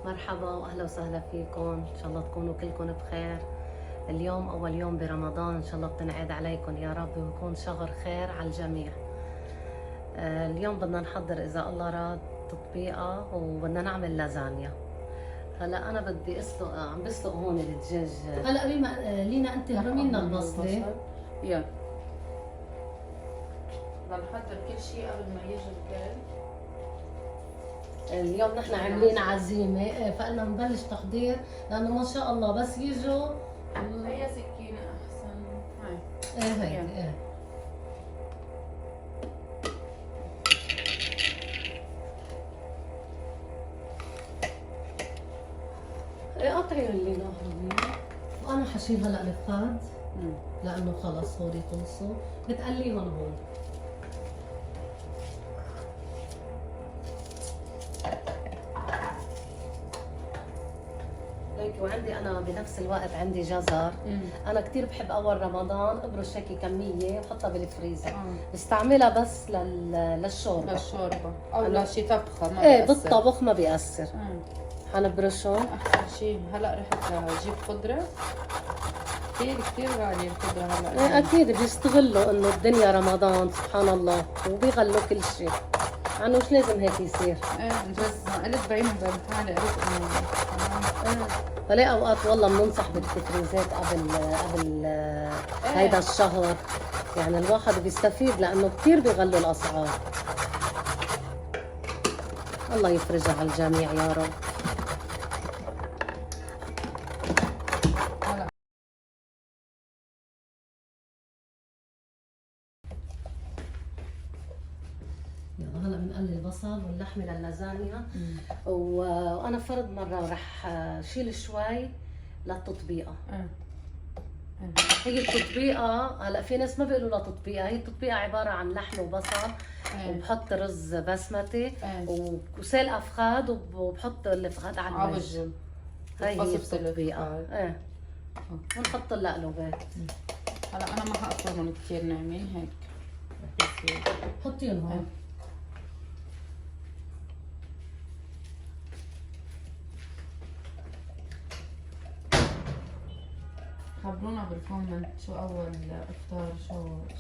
مرحبا واهلا وسهلا فيكم، ان شاء الله تكونوا كلكم بخير. اليوم اول يوم برمضان، ان شاء الله بتنعاد عليكم يا رب ويكون شهر خير على الجميع. اليوم بدنا نحضر اذا الله راد تطبيقه وبدنا نعمل لازانيا. هلا انا بدي اسلق، عم بسلق هون الدجاج. هلا لينا انت هرمي لنا البصله. يلا بدنا نحضر كل شيء قبل ما يجي الكل. اليوم نحن عاملين عزيمه، فقلنا نبلش تحضير لانه ما شاء الله بس يجوا. هي سكينة أحسن. هاي هيك قطعي اللي ناخذ. وانا حشيل هلا الفخاد لانه خلص هودي خلصوا، بتقليهم هون. هيك وعندي انا بنفس الوقت عندي جزر. انا كثير بحب اول رمضان ابرش هيك كميه وحطها بالفريزر. بستعملها بس للشوربه او لشي طبخه ما ايه بالطبخ ما بيأثر. حنبرشهم احسن شيء. هلا رحت لجيب خضره، كثير غاليه الخضره هلا. ايه اكيد بيستغلوا انه الدنيا رمضان سبحان الله وبيغلوا كل شيء، عنه مش لازم هيك يصير. ايه بجوز قلت بعيني بنت حالي قلت انه فليه اوقات والله بننصح بالتفريزات قبل هيدا الشهر، يعني الواحد بيستفيد لانه كثير بيغلوا الاسعار. الله يفرجها على الجميع يا رب. هلا بنقلي البصل واللحمه للازانيا. وانا فرض مره رح شيل شوي للتطبيقه. هي التطبيقه هلا في ناس ما بيقولوا لها تطبيقه، هي التطبيقه عباره عن لحم وبصل وبحط رز بسمتي وسلقه فخاد وبحط الفخاد على الوجه. هي التطبيقه. ونحط اللقلوبات. هلا انا ما حقطعهم كثير ناعمين هيك، حطيهم هون. خبرونا بالكومنت شو اول افطار،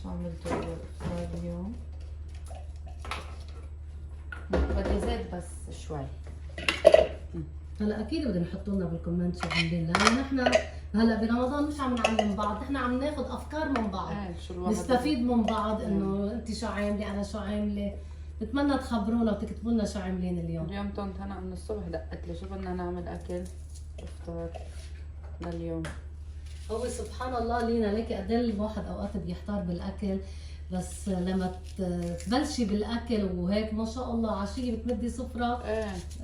شو عملتوا اول افطار اليوم. بدي زيت بس شوي. هلا اكيد بدهم يحطوا لنا بالكومنت شو عاملين، لانه نحن هلا برمضان مش عم نعلم بعض، نحن عم ناخذ افكار من بعض. نستفيد من بعض، انه انت شو عامله انا شو عامله. بتمنى تخبرونا وتكتبوا لنا شو عاملين اليوم. اليوم طنط هنا من الصبح دقت لي شو بدنا نعمل اكل افطار لليوم. هو سبحان الله لينا ليكي قد ايه الواحد اوقات بيحتار بالاكل، بس لما تبلشي بالاكل وهيك ما شاء الله عشيه بتمدي سفره.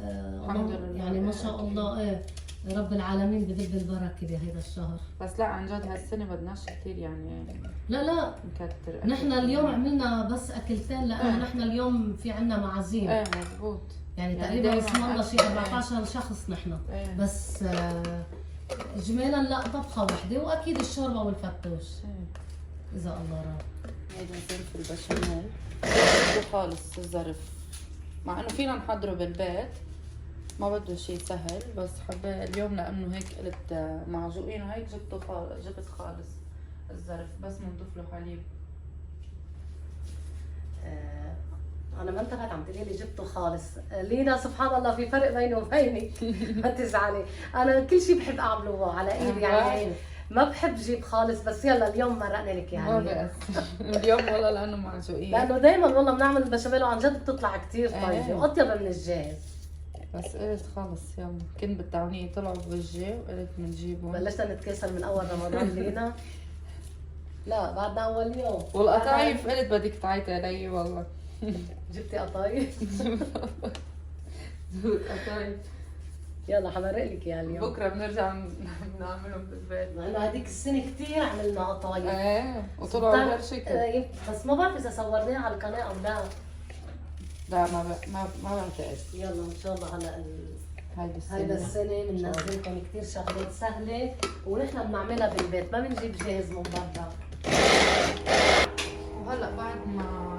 الحمد لله يعني ما شاء الله. رب العالمين بدب البركه بهذا الشهر. بس لا عن جد هالسنه بدناش كثير يعني. لا نكتر. نحن اليوم عملنا بس اكلتين لانه نحن اليوم في عنا معازيم. مزبوط. يعني تقريبا بسم الله شيء 14 شخص نحن. بس اجمالا لا طبخه وحده، واكيد الشوربه والفتوش اذا الله راد. هيدا ظرف البشاميل بده خالص الظرف، مع انه فينا نحضره بالبيت ما بده شيء سهل، بس حبيت اليوم لانه هيك قلت معجوقين وهيك جبت خالص الظرف بس بنضيف له حليب. انا ما انتبهت عم تقولي لي جبته خالص. لينا سبحان الله في فرق بيني وبينك. ما تزعلي، انا كل شيء بحب اعمله على ايدي، يعني ما بحب جيب خالص. بس يلا اليوم مرقنا لك يعني. اليوم والله لانه معجوقين، لانه دائما والله بنعمل البشاميل وعن جد بتطلع كثير طيبه واطيب من الجاهز. بس قلت خلص يلا، كنت بالتعونية طلعوا بوجهي وقلت بنجيبهم. بلشنا نتكاسل من اول رمضان لينا. لا بعدنا اول يوم. والقطايف قلت بدك تعيطي علي والله. جبتي قطايف؟ قطايف يلا حمرق لك اياها اليوم. بكره بنرجع بنعملهم بالبيت. مع انه هذيك السنه كثير عملنا قطايف. وطلعوا غير شكل. بس ما بعرف اذا صورناها على القناه او لا. لا ما بعتقد. يلا ان شاء الله هلا هيدا السنه بننزلكم كثير شغلات سهله ونحن بنعملها بالبيت، ما بنجيب جاهز من برا. وهلا بعد ما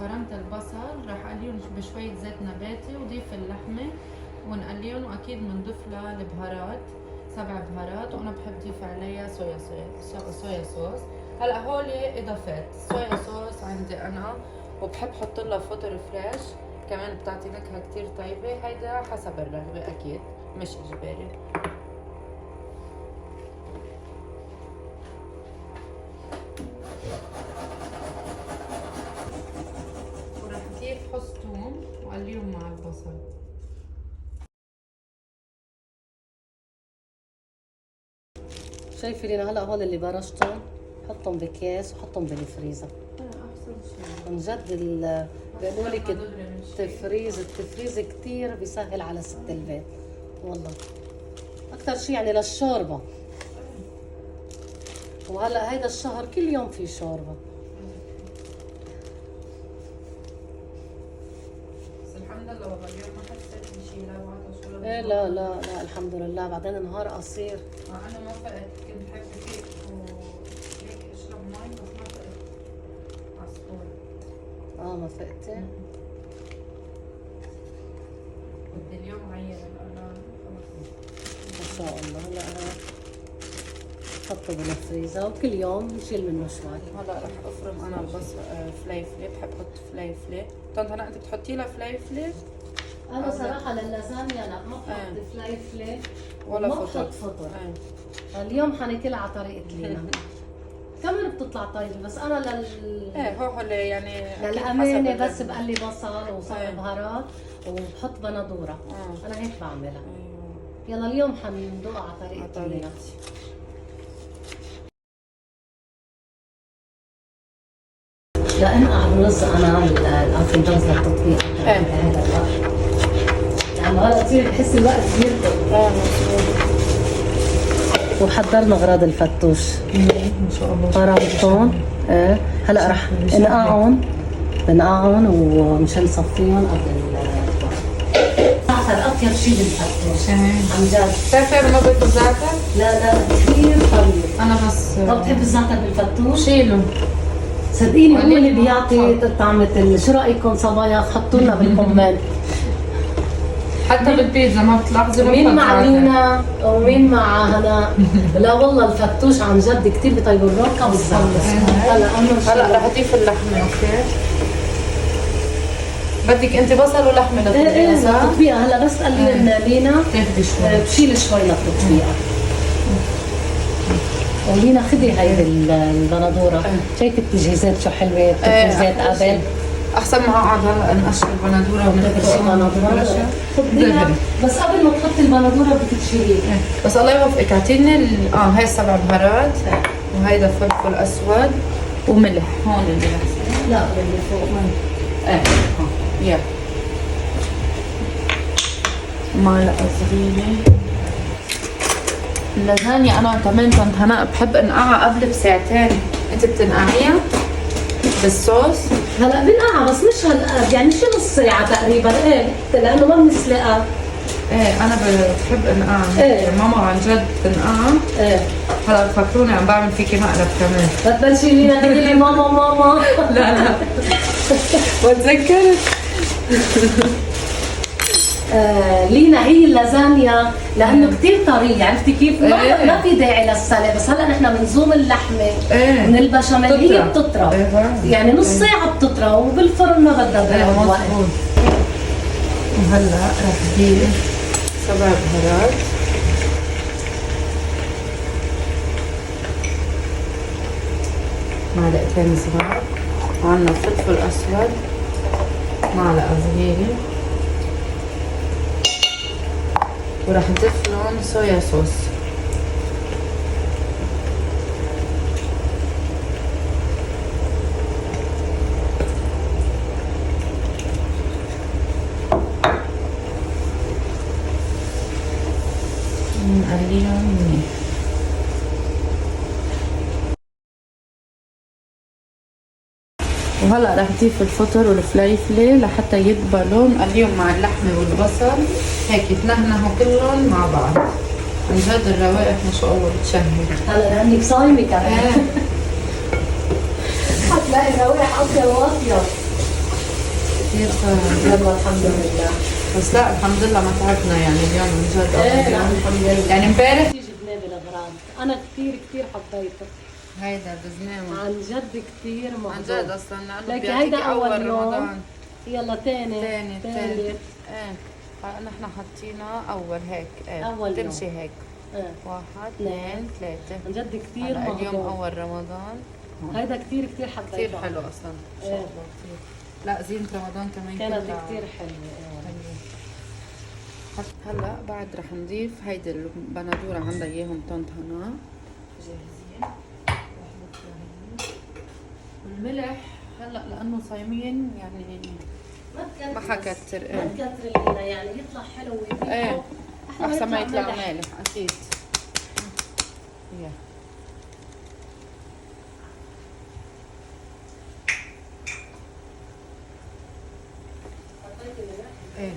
فرمت البصل راح اقليهم بشويه زيت نباتي وضيف اللحمه ونقليهم، واكيد بنضيف لها البهارات 7 بهارات، وانا بحب ضيف عليها صويا صوص. هلا هول اضافات صويا صوص عندي انا، وبحب احط لها فطر فريش كمان بتعطي نكهه كتير طيبه. هيدا حسب الرغبه اكيد مش اجباري. وراح اضيف فص ثوم وقليهم مع البصل. شايفه لينا هلا هول اللي برشتهم حطهم بكيس وحطهم بالفريزر. احسن شيء عن جد بيقولوا لك التفريز كتير بيسهل على ست البيت والله، اكثر شيء يعني للشوربه. وهلا هيدا الشهر كل يوم في شوربه. بس الحمد لله والله اليوم ما حسيت بشيء، لا وعطش ولا ايه لا لا لا الحمد لله. بعدين النهار قصير. مع انه ما فقت، كنت حابه فيك وهيك اشرب مي بس ما فقت عصفور. ما فقتي؟ بدي اليوم عين القران خلص. ما شاء الله. هلا انا حطه بالفريزر وكل يوم نشيل منه شوي. هلا رح افرم انا البصل فليفله، بحب احط فليفله. طنط هلا انت بتحطي لها فليفله؟ انا صراحه للازانيا لا ما بحط فليفله ولا ما فطر. بحط فطر. اليوم حناكلها على طريقه لينا. كمان بتطلع طيبه، بس انا هو يعني للامانه بس بقلي بصل وصار بهارات وبحط بندوره. انا هيك بعملها. يلا اليوم حندوقها على طريقه لينا. لانقع الرز انا الفنجان للتطبيق. هذا الوقت يعني هلا تصير تحس الوقت بيركض. وحضرنا اغراض الفتوش ما شاء الله. قرمتهم. هلا رح بنقعهم ومشان نصفيهم قبل الزعتر. اطيب شيء بالفتوش عن جد. بتعرفي ما بيكون زعتر؟ لا كثير طيب. انا بس ما بتحب الزعتر بالفتوش؟ شيله صدقيني هو اللي بيعطي طعمة. شو رايكم صبايا؟ حطوا لنا بالكومنت. حتى بالبيتزا ما بتلاحظي مين مع لينا ومين مع هنا؟ لا والله الفتوش عن جد كثير بيطيب الركه بالزعتر. هلا رح اضيف اللحمه. اوكي بدك انت بصل ولحمه للتطبيقه صح؟ للتطبيقه. هلا بس قلي لنا لينا تاخذي شوي. بشيل شوي للتطبيقه. ولينا خدي هيدي البندوره. شايفه التجهيزات شو حلوه. التجهيزات قبل احسن ما اقعد هلا نقشر البندوره ونخديها. بس قبل ما تحطي البندوره بدك تشيليها. بس الله يوفقك. اعطيني هاي 7 بهارات وهيدا فلفل اسود وملح. هون الملح. لا اللي فوق. يا معلقه صغيره. اللازانيا انا كمان كنت هنا بحب انقعها قبل بساعتين. انت بتنقعيها بالصوص؟ هلا بنقعها بس مش هالقد يعني شي نص ساعة تقريبا. لانه ما بنسلقها. انا بحب انقعها. ماما عن جد تنقعها. هلا فكروني عم بعمل فيكي مقلب كمان. بتبلشي لينا تقولي لي ماما. لا وتذكرت. لينا هي اللازانيا لانه كثير طريه. عرفتي كيف؟ ما في داعي للسلق. بس هلا نحن بنزوم اللحمه من البشاميل هي بتطرى. يعني نص ساعه بتطرى وبالفرن ما بدها وقت. وهلا رح اضيف 7 بهارات. معلقتين صغار. وعندنا فلفل اسود معلقه صغيره. وراح نضيف لهم صويا صوص. نقليهم منيح. وهلا رح اضيف الفطر والفليفله لحتى يدبلوا. نقليهم مع اللحمه والبصل هيك يتنهنهوا كلهم مع بعض. عن جد الروائح ما شاء الله بتشهي. هلا لانك صايمه كمان. حتلاقي روائح اطيب واطيب. كثير صار. يلا الحمد لله. بس لا الحمد لله ما تعبنا يعني اليوم من جد. ايه لا الحمد لله. يعني امبارح في جبناه بالاغراض، انا كثير كثير حبيته هيدا بزنامة عن جد كثير عن مهضوم. جد اصلا لانه لك بيعطيكي هيدا اول يوم، رمضان يلا تاني ثاني ثالث. ايه نحن حاطينها اول هيك ايه أول يوم. تمشي هيك ايه 1 اثنين. 2 3 عن جد كثير هلا اليوم مهضوم. اول رمضان هيدا كثير كثير حبيته. كثير حلو اصلا ان شاء إيه. الله كثير. لا زينة رمضان كمان كانت كلها كثير حلوه. هلا بعد رح نضيف هيدي البندوره عندها اياهم طنط هنا جاهزين. رح نحطها هنا. والملح هلا لانه صايمين يعني ما حكتر. ما تكتر لنا يعني يطلع حلو ويطلع ايه احسن ما يطلع ملح. مالح اكيد. ايه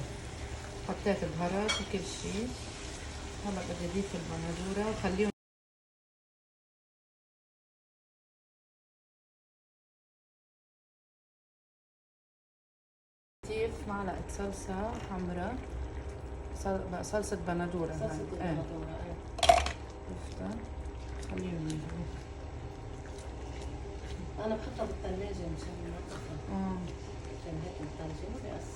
حطيت البهارات وكل شيء. هلا بدي اضيف البندوره وخليهم اضيف معلقه صلصه حمراء صلصه بندوره هاي. ايه ضفتها خليهم ينزلوا. انا بحطها بالثلاجه مشان ما تطلع. عشان هيك الثلجه بس.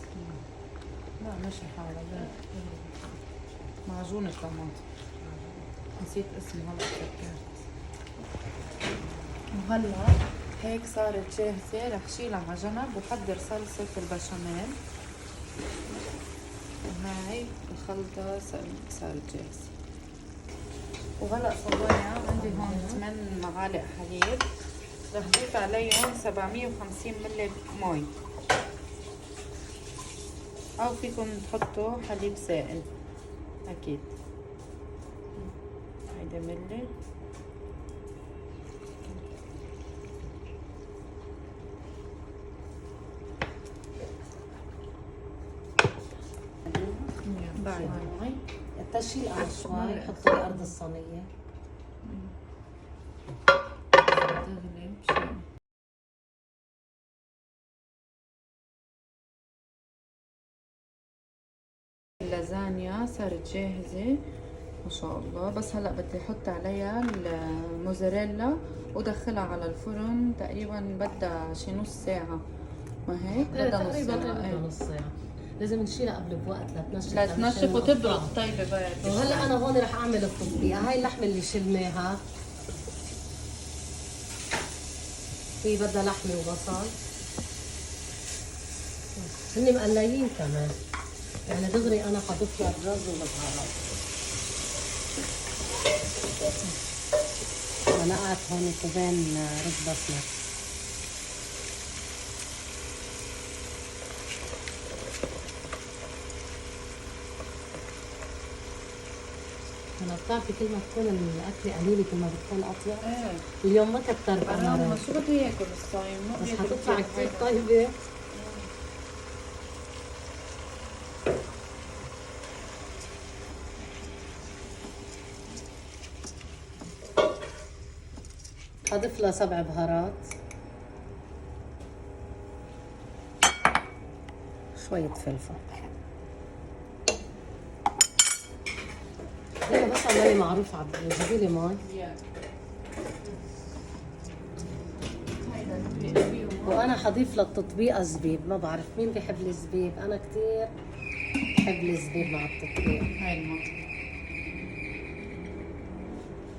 لا ماشي حالة معجون الطماطم نسيت اسمه هلا تذكرت. وهلا هيك صارت جاهزة رح شيلها على جنب وحضر صلصة البشاميل. وهاي الخلطة صارت جاهزة. وهلا صبايا عندي هون 8 معالق حليب رح ضيف عليهم 750 ملي مي او فيكم تحطوا حليب سائل اكيد. هيدا ملي بعد التشيل على شوي حطوا لي ارض الصينيه. تغلي شوي. اللازانيا صارت جاهزة ما شاء الله. بس هلا بدي احط عليها الموزاريلا ودخلها على الفرن تقريبا بدها شي نص ساعة ما هيك؟ بدها نص تقريبا ساعة. نص ساعه. لازم نشيلها قبل بوقت لتنشف. لتنشف وتبرد طيبة بعد. وهلا انا هون رح اعمل التطبيقه. هاي اللحمه اللي شلناها في بدها لحمه وبصل هن مقليين كمان يعني دغري انا حضيف لها الرز والبهارات. نقعت هون كوبين رز بسمتي. انا بتعرفي كل ما تكون الاكله قليله كل ما بتكون اطيب. ايه اليوم ما كترت انا انا شو بده ياكل الصايم؟ ما بس بياكل حتطلع كتير كثير هيدا. طيبه. اضيف لها 7 بهارات شوية فلفل زي ما بس عمالي معروف عبد جيبي لي مي. وانا حضيف للتطبيقه زبيب. ما بعرف مين بيحب الزبيب، انا كثير بحب الزبيب مع التطبيق. هاي المطبخ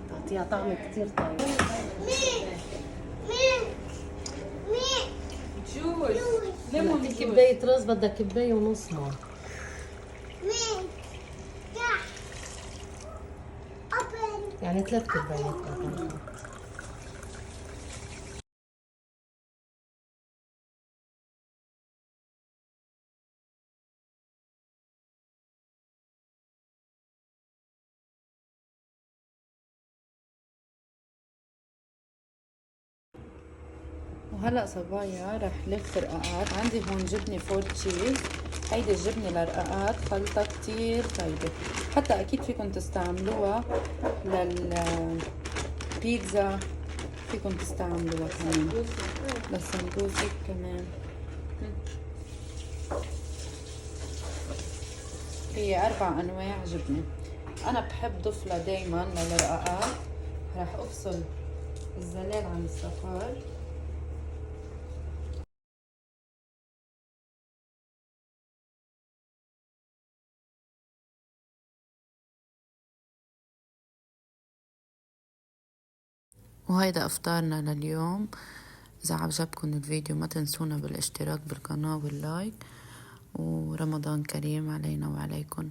تعطيها طعم كثير طيب. بدك كباية رز بدك كباية ونص مي. يعني 3 كبايات مثلا. وهلا صبايا رح لف رقاقات. عندي هون جبنه فور تشيز. هيدي الجبنه للرقاقات خلطه كتير طيبه. حتى اكيد فيكم تستعملوها للبيتزا، فيكم تستعملوها كمان للسمبوسك كمان. في 4 أنواع جبنة. أنا بحب ضفلة دايما للرقاقات. راح أفصل الزلال عن الصفار. وهيدا افطارنا لليوم. اذا عجبكم الفيديو ما تنسونا بالاشتراك بالقناة واللايك، ورمضان كريم علينا وعليكم.